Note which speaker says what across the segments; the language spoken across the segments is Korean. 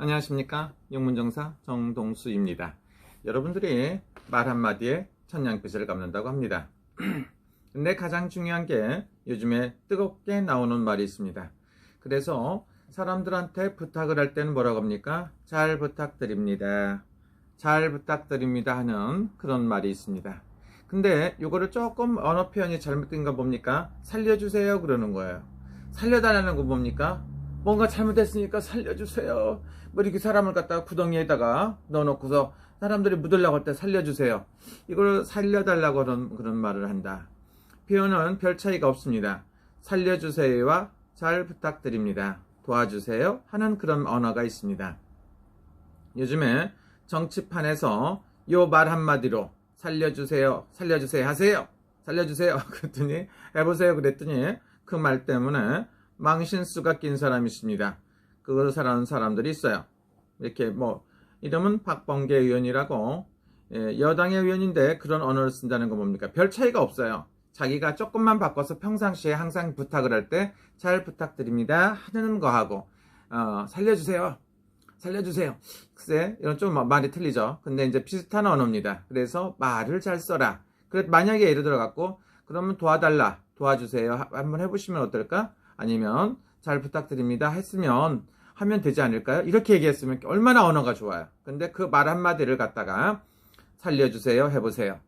Speaker 1: 안녕하십니까. 영문정사 정동수입니다. 여러분들이 말 한마디에 천냥빚을 갚는다고 합니다. 근데 가장 중요한 게 요즘에 뜨겁게 나오는 말이 있습니다. 그래서 사람들한테 부탁을 할 때는 뭐라고 합니까? 잘 부탁드립니다. 잘 부탁드립니다 하는 그런 말이 있습니다. 근데 이거를 조금 언어 표현이 잘못된 거 뭡니까? 살려주세요 그러는 거예요. 살려달라는 거 뭡니까? 뭔가 잘못했으니까 살려주세요. 뭐 이렇게 사람을 갖다가 구덩이에다가 넣어놓고서 사람들이 묻으려고 할 때 살려주세요. 이걸 살려달라고 그런 말을 한다. 표현은 별 차이가 없습니다. 살려주세요와 잘 부탁드립니다. 도와주세요 하는 그런 언어가 있습니다. 요즘에 정치판에서 요 말 한마디로 살려주세요, 살려주세요 하세요. 살려주세요. 그랬더니 해보세요. 그랬더니 그 말 때문에 망신수가 낀 사람이 있습니다. 그걸 사랑하는 사람들이 있어요. 이렇게 뭐 이름은 박범계 의원이라고 여당의 의원인데 그런 언어를 쓴다는 건 뭡니까? 별 차이가 없어요. 자기가 조금만 바꿔서 평상시에 항상 부탁을 할 때 잘 부탁드립니다 하는 거하고 살려주세요. 살려주세요. 글쎄 이런 좀 말이 틀리죠. 근데 이제 비슷한 언어입니다. 그래서 말을 잘 써라. 그래 만약에 예를 들어 갖고 그러면 도와달라, 도와주세요 한번 해보시면 어떨까? 아니면 잘 부탁드립니다 했으면 하면 되지 않을까요? 이렇게 얘기했으면 얼마나 언어가 좋아요. 근데 그 말 한마디를 갖다가 살려주세요 해보세요.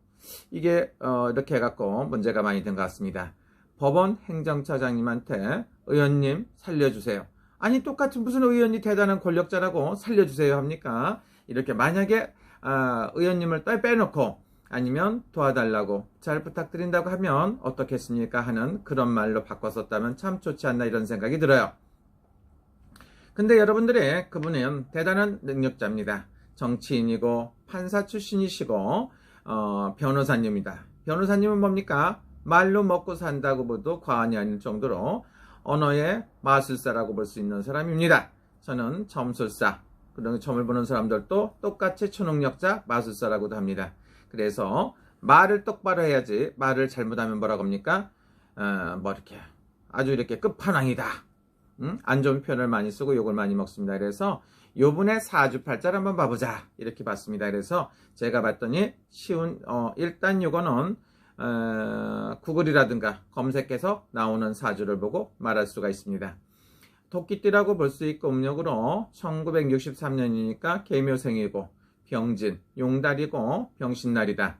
Speaker 1: 이게 이렇게 해갖고 문제가 많이 된 것 같습니다. 법원 행정처장님한테 의원님 살려주세요. 아니 똑같은 무슨 의원이 대단한 권력자라고 살려주세요 합니까? 이렇게 만약에 의원님을 빼놓고 아니면 도와달라고 잘 부탁드린다고 하면 어떻겠습니까 하는 그런 말로 바꿔 썼다면 참 좋지 않나 이런 생각이 들어요. 근데 여러분들의 그분은 대단한 능력자입니다. 정치인이고 판사 출신이시고 변호사님입니다. 변호사님은 뭡니까? 말로 먹고 산다고 봐도 과언이 아닐 정도로 언어의 마술사라고 볼 수 있는 사람입니다. 저는 점술사, 그런 점을 보는 사람들도 똑같이 초능력자, 마술사라고도 합니다. 그래서 말을 똑바로 해야지 말을 잘못하면 뭐라고 합니까? 뭐 이렇게 아주 이렇게 끝판왕이다. 안 좋은 표현을 많이 쓰고 욕을 많이 먹습니다. 그래서 요번에 사주팔자를 한번 봐보자 이렇게 봤습니다. 그래서 제가 봤더니 쉬운 일단 요거는 구글이라든가 검색해서 나오는 사주를 보고 말할 수가 있습니다. 토끼띠라고 볼 수 있고 음력으로 1963년이니까 계묘생이고 병진, 용달이고 병신날이다.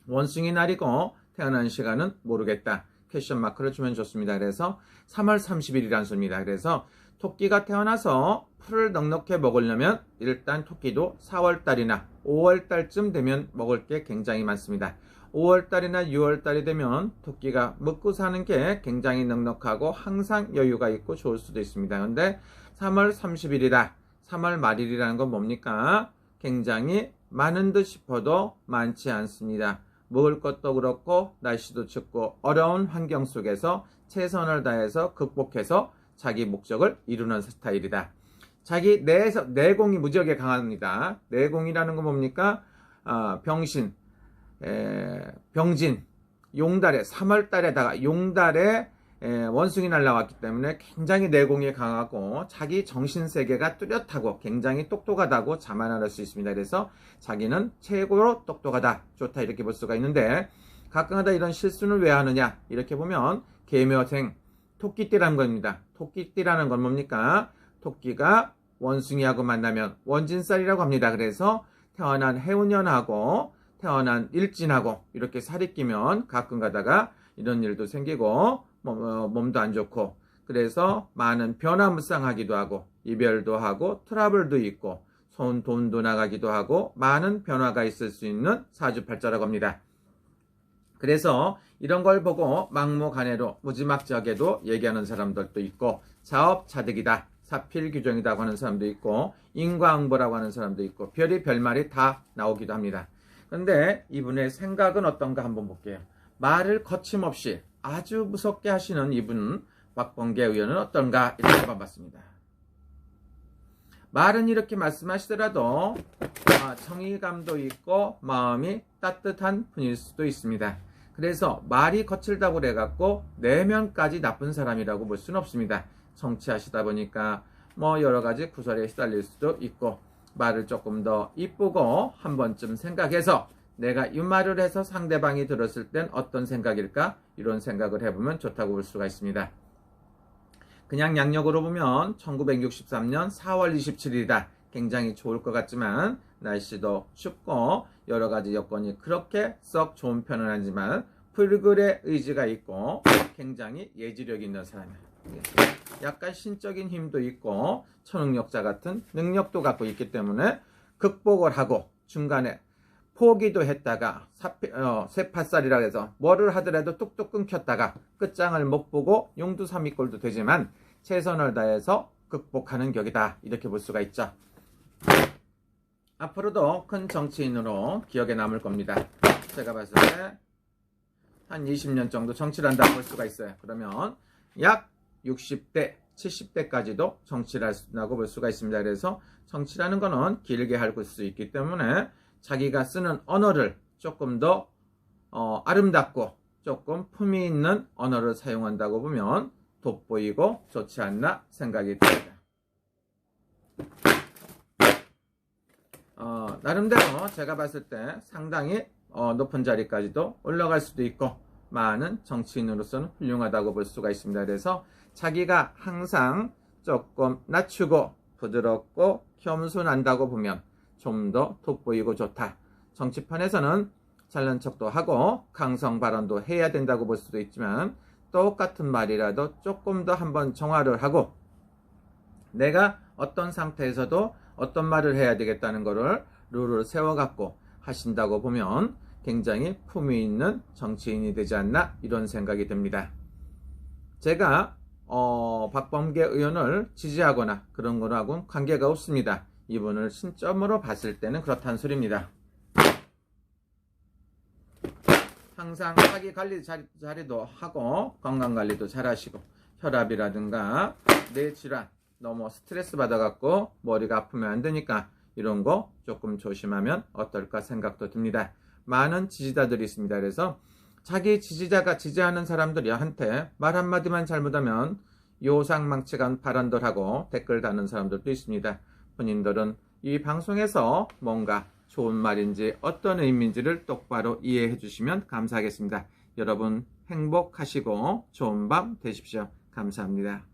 Speaker 1: 원숭이 날이고 태어난 시간은 모르겠다. 퀘션 마크를 주면 좋습니다. 그래서 3월 30일이라는 수입니다. 그래서 토끼가 태어나서 풀을 넉넉히 먹으려면 일단 토끼도 4월달이나 5월달쯤 되면 먹을 게 굉장히 많습니다. 5월달이나 6월달이 되면 토끼가 먹고 사는 게 굉장히 넉넉하고 항상 여유가 있고 좋을 수도 있습니다. 그런데 3월 30일이다. 3월 말일이라는 건 뭡니까? 굉장히 많은 듯 싶어도 많지 않습니다. 먹을 것도 그렇고 날씨도 춥고 어려운 환경 속에서 최선을 다해서 극복해서 자기 목적을 이루는 스타일이다. 자기 내공이 무지하게 강합니다. 내공이라는 건 뭡니까? 병신, 병진, 용달에 3월달에다가 용달에 원숭이 날 나왔기 때문에 굉장히 내공이 강하고 자기 정신세계가 뚜렷하고 굉장히 똑똑하다고 자만할 수 있습니다. 그래서 자기는 최고로 똑똑하다, 좋다 이렇게 볼 수가 있는데 가끔가다 이런 실수는 왜 하느냐 이렇게 보면 계묘생, 토끼띠라는 겁니다. 토끼띠라는 건 뭡니까? 토끼가 원숭이하고 만나면 원진살이라고 합니다. 그래서 태어난 해운년하고 태어난 일진하고 이렇게 살이 끼면 가끔 가다가 이런 일도 생기고 몸도 안 좋고 그래서 많은 변화무쌍하기도 하고 이별도 하고 트러블도 있고 돈도 나가기도 하고 많은 변화가 있을 수 있는 사주팔자라고 합니다. 그래서 이런 걸 보고 막무가내로 무지막지하게도 얘기하는 사람들도 있고 자업자득이다, 사필규정이라고 하는 사람도 있고 인과응보라고 하는 사람도 있고 별이 별말이 다 나오기도 합니다. 그런데 이분의 생각은 어떤가 한번 볼게요. 말을 거침없이 아주 무섭게 하시는 이분 박범계 의원은 어떤가 이렇게 봐봤습니다. 말은 이렇게 말씀하시더라도 정의감도 있고 마음이 따뜻한 분일 수도 있습니다. 그래서 말이 거칠다고 그래갖고 내면까지 나쁜 사람이라고 볼 수는 없습니다. 정치하시다 보니까 뭐 여러 가지 구설에 시달릴 수도 있고, 말을 조금 더 이쁘고 한 번쯤 생각해서 내가 이 말을 해서 상대방이 들었을 땐 어떤 생각일까? 이런 생각을 해보면 좋다고 볼 수가 있습니다. 그냥 양력으로 보면 1963년 4월 27일이다. 굉장히 좋을 것 같지만 날씨도 춥고 여러 가지 여건이 그렇게 썩 좋은 편은 아니지만 불굴의 의지가 있고 굉장히 예지력이 있는 사람이에요. 약간 신적인 힘도 있고 초능력자 같은 능력도 갖고 있기 때문에 극복을 하고 중간에 포기도 했다가 쇠팥살이라 해서 뭐를 하더라도 뚝뚝 끊겼다가 끝장을 못 보고 용두삼이꼴도 되지만 최선을 다해서 극복하는 격이다. 이렇게 볼 수가 있죠. 앞으로도 큰 정치인으로 기억에 남을 겁니다. 제가 봤을 때 한 20년 정도 정치를 한다고 볼 수가 있어요. 그러면 약 60대, 70대까지도 정치를 한다고 볼 수가 있습니다. 그래서 정치라는 거는 길게 할 수 있기 때문에 자기가 쓰는 언어를 조금 더 아름답고 조금 품위 있는 언어를 사용한다고 보면 돋보이고 좋지 않나 생각이 듭니다. 나름대로 제가 봤을 때 상당히 높은 자리까지도 올라갈 수도 있고 많은 정치인으로서는 훌륭하다고 볼 수가 있습니다. 그래서 자기가 항상 조금 낮추고 부드럽고 겸손한다고 보면 좀 더 돋보이고 좋다. 정치판에서는 잘난 척도 하고 강성 발언도 해야 된다고 볼 수도 있지만 똑같은 말이라도 조금 더 한번 정화를 하고 내가 어떤 상태에서도 어떤 말을 해야 되겠다는 거를 룰을 세워갖고 하신다고 보면 굉장히 품위 있는 정치인이 되지 않나 이런 생각이 듭니다. 제가 박범계 의원을 지지하거나 그런 거하고는 관계가 없습니다. 이분을 신점으로 봤을 때는 그렇다는 소리입니다. 항상 자기 관리 자리도 하고 건강관리도 잘 하시고 혈압이라든가 뇌 질환 너무 스트레스 받아갖고 머리가 아프면 안 되니까 이런 거 조금 조심하면 어떨까 생각도 듭니다. 많은 지지자들이 있습니다. 그래서 자기 지지자가 지지하는 사람들이 한테 말 한마디만 잘못하면 요상망측한 발언들 하고 댓글 다는 사람들도 있습니다. 본인들은 이 방송에서 뭔가 좋은 말인지 어떤 의미인지를 똑바로 이해해 주시면 감사하겠습니다. 여러분 행복하시고 좋은 밤 되십시오. 감사합니다.